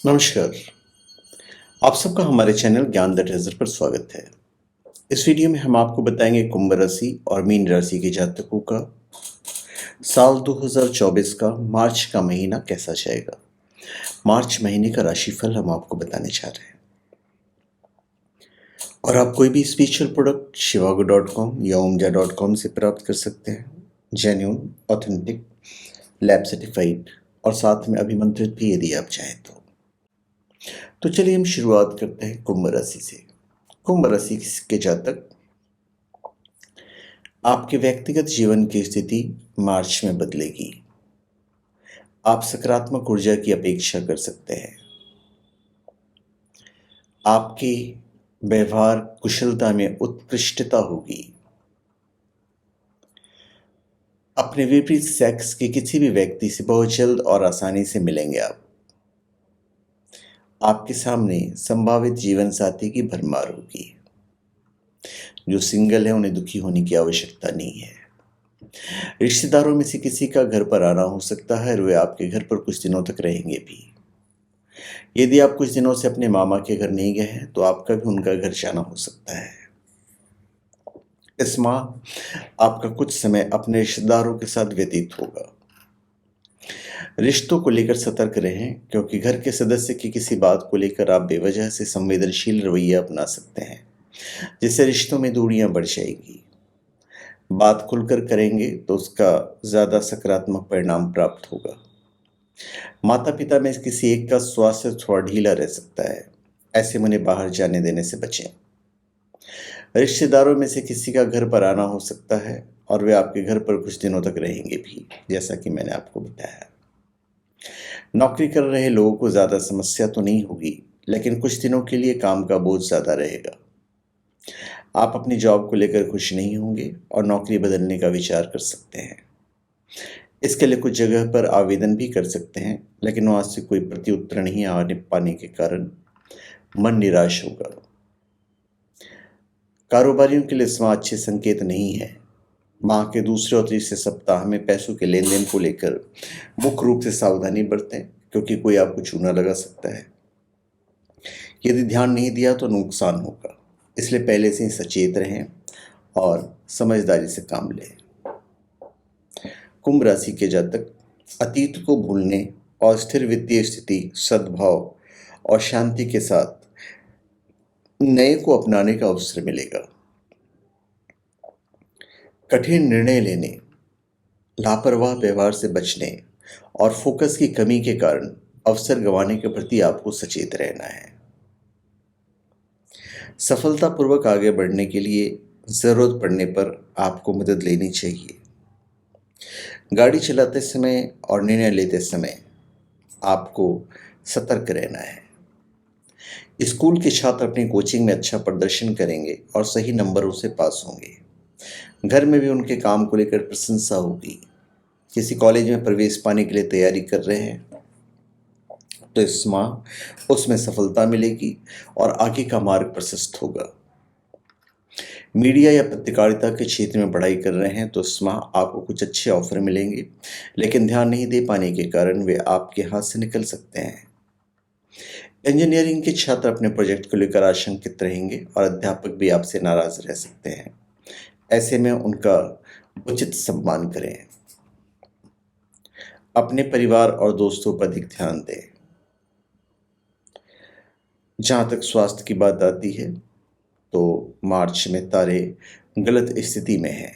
नमस्कार। आप सबका हमारे चैनल ज्ञान द ट्रेजर पर स्वागत है। इस वीडियो में हम आपको बताएंगे कुंभ राशि और मीन राशि के जातकों का साल 2024 का मार्च का महीना कैसा जाएगा। मार्च महीने का राशिफल हम आपको बताने जा रहे हैं। और आप कोई भी स्पिरिचुअल प्रोडक्ट shivago.com या omja.com से प्राप्त कर सकते हैं। जेन्युइन, ऑथेंटिक, लैब सर्टिफाइड और साथ में अभिमंत्रित भी यदि आप चाहें तो चलिए हम शुरुआत करते हैं कुंभ राशि से। कुंभ राशि के जातक, आपके व्यक्तिगत जीवन की स्थिति मार्च में बदलेगी। आप सकारात्मक ऊर्जा की अपेक्षा कर सकते हैं। आपकी व्यवहार कुशलता में उत्कृष्टता होगी। अपने विपरीत सेक्स के किसी भी व्यक्ति से बहुत जल्द और आसानी से मिलेंगे आप। आपके सामने संभावित जीवन साथी की भरमार होगी। जो सिंगल है उन्हें दुखी होने की आवश्यकता नहीं है। रिश्तेदारों में से किसी का घर पर आना हो सकता है और वे आपके घर पर कुछ दिनों तक रहेंगे भी। यदि आप कुछ दिनों से अपने मामा के घर नहीं गए हैं तो आपका भी उनका घर जाना हो सकता है। इस माह आपका कुछ समय अपने रिश्तेदारों के साथ व्यतीत होगा। रिश्तों को लेकर सतर्क रहें, क्योंकि घर के सदस्य की किसी बात को लेकर आप बेवजह से संवेदनशील रवैया अपना सकते हैं, जिससे रिश्तों में दूरियां बढ़ जाएंगी। बात खुलकर करेंगे तो उसका ज़्यादा सकारात्मक परिणाम प्राप्त होगा। माता पिता में किसी एक का स्वास्थ्य थोड़ा ढीला रह सकता है, ऐसे में उन्हें बाहर जाने देने से बचें। रिश्तेदारों में से किसी का घर पर आना हो सकता है और वे आपके घर पर कुछ दिनों तक रहेंगे भी, जैसा कि मैंने आपको बताया। नौकरी कर रहे लोगों को ज़्यादा समस्या तो नहीं होगी, लेकिन कुछ दिनों के लिए काम का बोझ ज़्यादा रहेगा। आप अपनी जॉब को लेकर खुश नहीं होंगे और नौकरी बदलने का विचार कर सकते हैं। इसके लिए कुछ जगह पर आवेदन भी कर सकते हैं, लेकिन वहाँ से कोई प्रत्युत्तर नहीं आने पाने के कारण मन निराश होगा। कारोबारियों के लिए समय अच्छे संकेत नहीं है। माह के दूसरे और तीसरे सप्ताह में पैसों के लेन देन को लेकर मुख्य रूप से सावधानी बरतें, क्योंकि कोई आपको चूना लगा सकता है। यदि ध्यान नहीं दिया तो नुकसान होगा, इसलिए पहले से ही सचेत रहें और समझदारी से काम लें। कुंभ राशि के जातक, अतीत को भूलने और स्थिर वित्तीय स्थिति, सद्भाव और शांति के साथ नए को अपनाने का अवसर मिलेगा। कठिन निर्णय लेने, लापरवाह व्यवहार से बचने और फोकस की कमी के कारण अवसर गंवाने के प्रति आपको सचेत रहना है। सफलतापूर्वक आगे बढ़ने के लिए जरूरत पड़ने पर आपको मदद लेनी चाहिए। गाड़ी चलाते समय और निर्णय लेते समय आपको सतर्क रहना है। स्कूल के छात्र अपनी कोचिंग में अच्छा प्रदर्शन करेंगे और सही नंबरों से पास होंगे। घर में भी उनके काम को लेकर प्रशंसा होगी। किसी कॉलेज में प्रवेश पाने के लिए तैयारी कर रहे हैं तो इस माह उसमें सफलता मिलेगी और आगे का मार्ग प्रशस्त होगा। मीडिया या पत्रकारिता के क्षेत्र में पढ़ाई कर रहे हैं तो इस माह आपको कुछ अच्छे ऑफर मिलेंगे, लेकिन ध्यान नहीं दे पाने के कारण वे आपके हाथ से निकल सकते हैं। इंजीनियरिंग के छात्र अपने प्रोजेक्ट को लेकर आशंकित रहेंगे और अध्यापक भी आपसे नाराज रह सकते हैं। ऐसे में उनका उचित सम्मान करें। अपने परिवार और दोस्तों पर अधिक ध्यान दें। जहाँ तक स्वास्थ्य की बात आती है तो मार्च में तारे गलत स्थिति में हैं,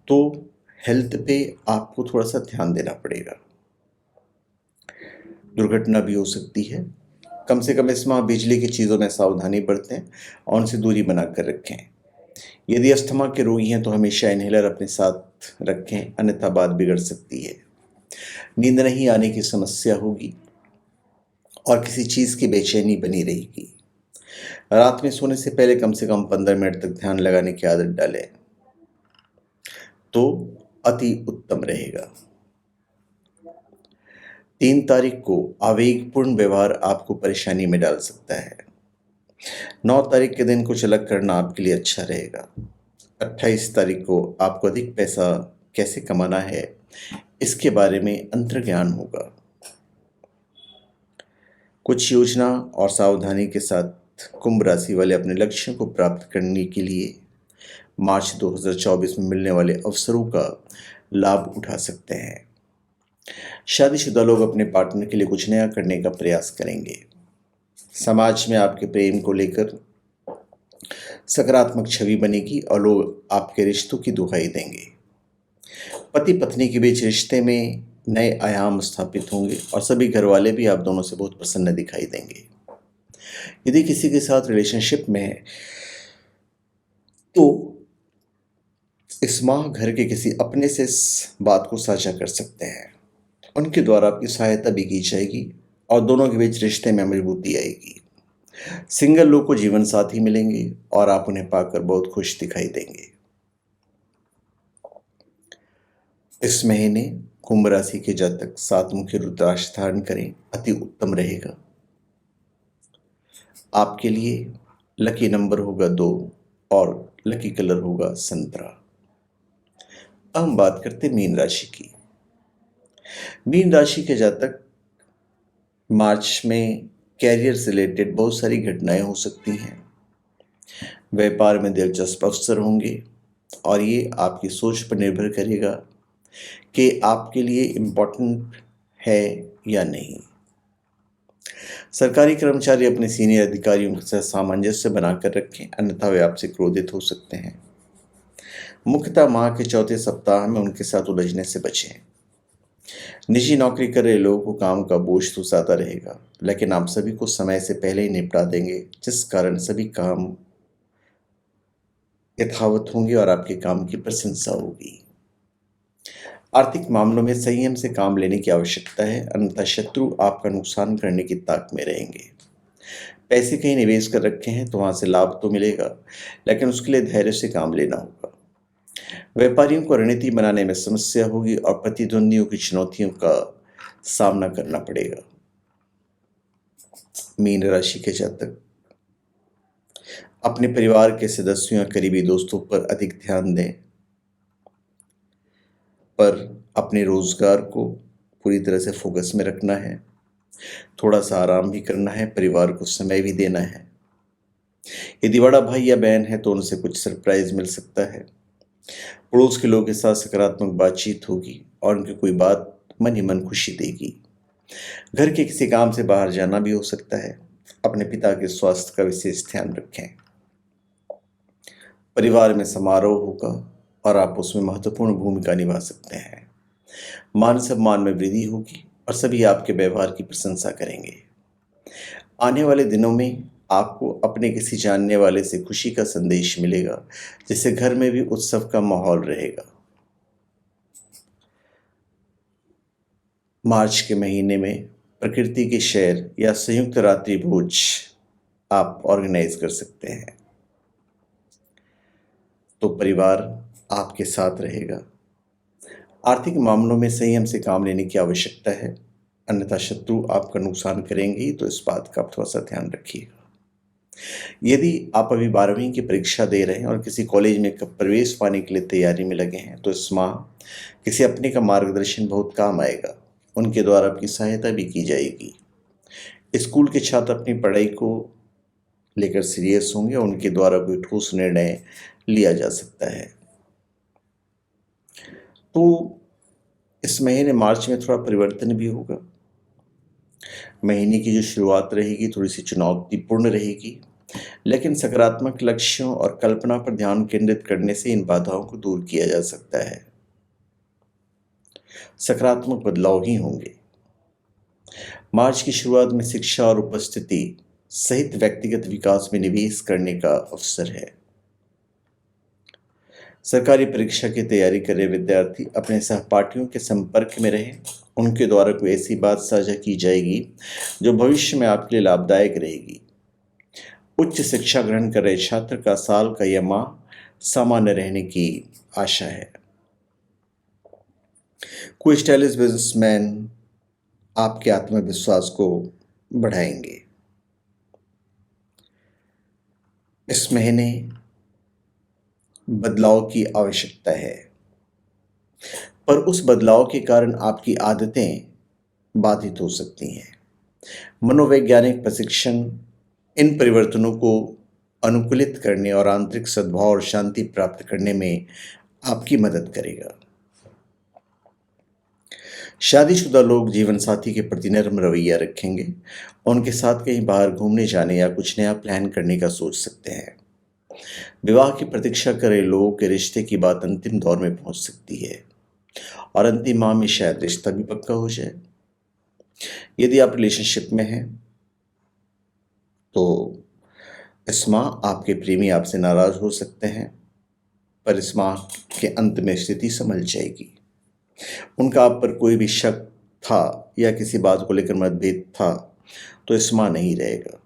तो हेल्थ पे आपको थोड़ा सा ध्यान देना पड़ेगा। दुर्घटना भी हो सकती है। कम से कम इस माह बिजली की चीज़ों में सावधानी बरतें और उनसे दूरी बनाकर रखें। यदि अस्थमा के रोगी हैं तो हमेशा इनहेलर अपने साथ रखें, अन्यथा बात बिगड़ सकती है। नींद नहीं आने की समस्या होगी और किसी चीज़ की बेचैनी बनी रहेगी। रात में सोने से कम 15 मिनट तक ध्यान लगाने की आदत डालें तो अति उत्तम रहेगा। 3 तारीख को आवेगपूर्ण व्यवहार आपको परेशानी में डाल सकता है। 9 तारीख के दिन कुछ अलग करना आपके लिए अच्छा रहेगा। 28 तारीख को आपको अधिक पैसा कैसे कमाना है इसके बारे में अंतर्ज्ञान होगा। कुछ योजना और सावधानी के साथ कुंभ राशि वाले अपने लक्ष्यों को प्राप्त करने के लिए मार्च 2024 में मिलने वाले अवसरों का लाभ उठा सकते हैं। शादीशुदा लोग अपने पार्टनर के लिए कुछ नया करने का प्रयास करेंगे। समाज में आपके प्रेम को लेकर सकारात्मक छवि बनेगी और लोग आपके रिश्तों की दुहाई देंगे। पति पत्नी के बीच रिश्ते में नए आयाम स्थापित होंगे और सभी घर वाले भी आप दोनों से बहुत प्रसन्न दिखाई देंगे। यदि किसी के साथ रिलेशनशिप में है तो इस माह घर के किसी अपने से इस बात को साझा कर सकते हैं। उनके द्वारा आपकी सहायता भी की जाएगी और दोनों के बीच रिश्ते में मजबूती आएगी। सिंगल लोग को जीवन साथी मिलेंगे और आप उन्हें पाकर बहुत खुश दिखाई देंगे। इस महीने कुंभ राशि के जातक 7 मुखी रुद्राक्ष धारण करें, अति उत्तम रहेगा। आपके लिए लकी नंबर होगा 2 और लकी कलर होगा संतरा। अब हम बात करते हैं मीन राशि की। मीन राशि के जातक मार्च में कैरियर से रिलेटेड बहुत सारी घटनाएं हो सकती हैं। व्यापार में दिलचस्प अवसर होंगे और ये आपकी सोच पर निर्भर करेगा कि आपके लिए इम्पोर्टेंट है या नहीं। सरकारी कर्मचारी अपने सीनियर अधिकारियों के साथ सामंजस्य बनाकर रखें, अन्यथा वे आपसे क्रोधित हो सकते हैं। मुख्यतः माह के चौथे सप्ताह में उनके साथ उलझने से बचें। निजी नौकरी कर रहे लोगों को काम का बोझ तो ज़्यादा रहेगा, लेकिन आप सभी को समय से पहले ही निपटा देंगे, जिस कारण सभी काम यथावत होंगे और आपके काम की प्रशंसा होगी। आर्थिक मामलों में संयम से काम लेने की आवश्यकता है, अन्यथा शत्रु आपका नुकसान करने की ताक में रहेंगे। पैसे कहीं निवेश कर रखे हैं तो वहां से लाभ तो मिलेगा, लेकिन उसके लिए धैर्य से काम लेना होगा। व्यापारियों को रणनीति बनाने में समस्या होगी और प्रतिद्वंदियों की चुनौतियों का सामना करना पड़ेगा। मीन राशि के जातक अपने परिवार के सदस्यों या करीबी दोस्तों पर अधिक ध्यान दें, पर अपने रोजगार को पूरी तरह से फोकस में रखना है। थोड़ा सा आराम भी करना है, परिवार को समय भी देना है। यदि बड़ा भाई या बहन है तो उनसे कुछ सरप्राइज मिल सकता है। पड़ोस के लोगों के साथ सकारात्मक बातचीत होगी और उनकी कोई बात मन ही मन खुशी देगी। घर के किसी काम से बाहर जाना भी हो सकता है। अपने पिता के स्वास्थ्य का विशेष ध्यान रखें। परिवार में समारोह होगा और आप उसमें महत्वपूर्ण भूमिका निभा सकते हैं। मान सम्मान में वृद्धि होगी और सभी आपके व्यवहार की प्रशंसा करेंगे। आने वाले दिनों में आपको अपने किसी जानने वाले से खुशी का संदेश मिलेगा, जिससे घर में भी उत्सव का माहौल रहेगा। मार्च के महीने में प्रकृति के सैर या संयुक्त रात्रि भोज आप ऑर्गेनाइज कर सकते हैं, तो परिवार आपके साथ रहेगा। आर्थिक मामलों में संयम से काम लेने की आवश्यकता है, अन्यथा शत्रु आपका नुकसान करेंगे, तो इस बात का आप थोड़ा सा ध्यान रखिएगा। यदि आप अभी 12वीं की परीक्षा दे रहे हैं और किसी कॉलेज में प्रवेश पाने के लिए तैयारी में लगे हैं, तो इस माह किसी अपने का मार्गदर्शन बहुत काम आएगा। उनके द्वारा आपकी सहायता भी की जाएगी। स्कूल के छात्र अपनी पढ़ाई को लेकर सीरियस होंगे और उनके द्वारा कोई ठोस निर्णय लिया जा सकता है। तो इस महीने मार्च में थोड़ा परिवर्तन भी होगा। महीने की जो शुरुआत रहेगी थोड़ी सी चुनौतीपूर्ण रहेगी, लेकिन सकारात्मक लक्ष्यों और कल्पना पर ध्यान केंद्रित करने से इन बाधाओं को दूर किया जा सकता है। सकारात्मक बदलाव ही होंगे। मार्च की शुरुआत में शिक्षा और उपस्थिति सहित व्यक्तिगत विकास में निवेश करने का अवसर है। सरकारी परीक्षा की तैयारी कर रहे विद्यार्थी अपने सहपाठियों के संपर्क में रहें। उनके द्वारा कोई ऐसी बात साझा की जाएगी जो भविष्य में आपके लिए लाभदायक रहेगी। उच्च शिक्षा ग्रहण कर रहे छात्र का साल का यह माह सामान्य रहने की आशा है। कोई स्टाइलिश बिजनेसमैन आपके आत्मविश्वास को बढ़ाएंगे। इस महीने बदलाव की आवश्यकता है, पर उस बदलाव के कारण आपकी आदतें बाधित हो सकती हैं। मनोवैज्ञानिक प्रशिक्षण इन परिवर्तनों को अनुकूलित करने और आंतरिक सद्भाव और शांति प्राप्त करने में आपकी मदद करेगा। शादीशुदा लोग जीवन साथी के प्रति नर्म रवैया रखेंगे और उनके साथ कहीं बाहर घूमने जाने या कुछ नया प्लान करने का सोच सकते हैं। विवाह की प्रतीक्षा कर रहे लोगों के रिश्ते की बात अंतिम दौर में पहुंच सकती है और अंतिम माह में शायद रिश्ता भी पक्का हो जाए। यदि आप रिलेशनशिप में हैं तो इस माह आपके प्रेमी आपसे नाराज हो सकते हैं, पर इस माह के अंत में स्थिति संभल जाएगी। उनका आप पर कोई भी शक था या किसी बात को लेकर मतभेद था तो इस माह नहीं रहेगा।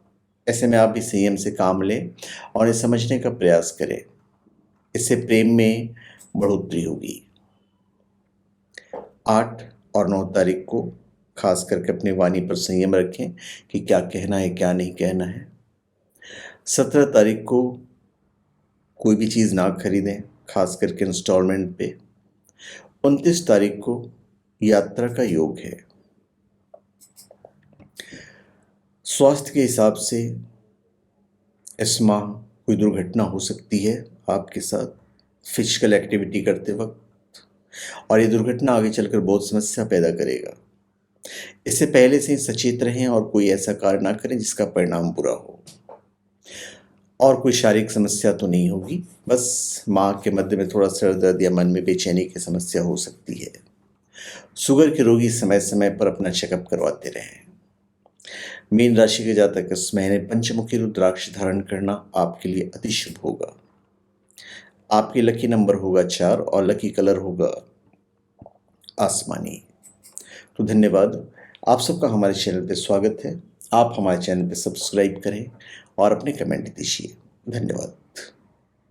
ऐसे में आप भी संयम से काम लें और इसे समझने का प्रयास करें। इससे प्रेम में बढ़ोतरी होगी। 8 और 9 तारीख को खास करके अपनी वाणी पर संयम रखें कि क्या कहना है क्या नहीं कहना है। 17 तारीख को कोई भी चीज़ ना खरीदें, खास करके इंस्टॉलमेंट पे। 29 तारीख को यात्रा का योग है। स्वास्थ्य के हिसाब से इस माह कोई दुर्घटना हो सकती है आपके साथ फिजिकल एक्टिविटी करते वक्त, और ये दुर्घटना आगे चलकर बहुत समस्या पैदा करेगा। इससे पहले से ही सचेत रहें और कोई ऐसा कार्य ना करें जिसका परिणाम बुरा हो। और कोई शारीरिक समस्या तो नहीं होगी, बस माह के मध्य में थोड़ा सर दर्द या मन में बेचैनी की समस्या हो सकती है। शुगर के रोगी समय समय पर अपना चेकअप करवाते रहें। मीन राशि के जातक इस महीने पंचमुखी रुद्राक्ष धारण करना आपके लिए अति शुभ होगा। आपकी लकी नंबर होगा 4 और लकी कलर होगा आसमानी। तो धन्यवाद, आप सबका हमारे चैनल पे स्वागत है। आप हमारे चैनल पे सब्सक्राइब करें और अपने कमेंट दीजिए। धन्यवाद।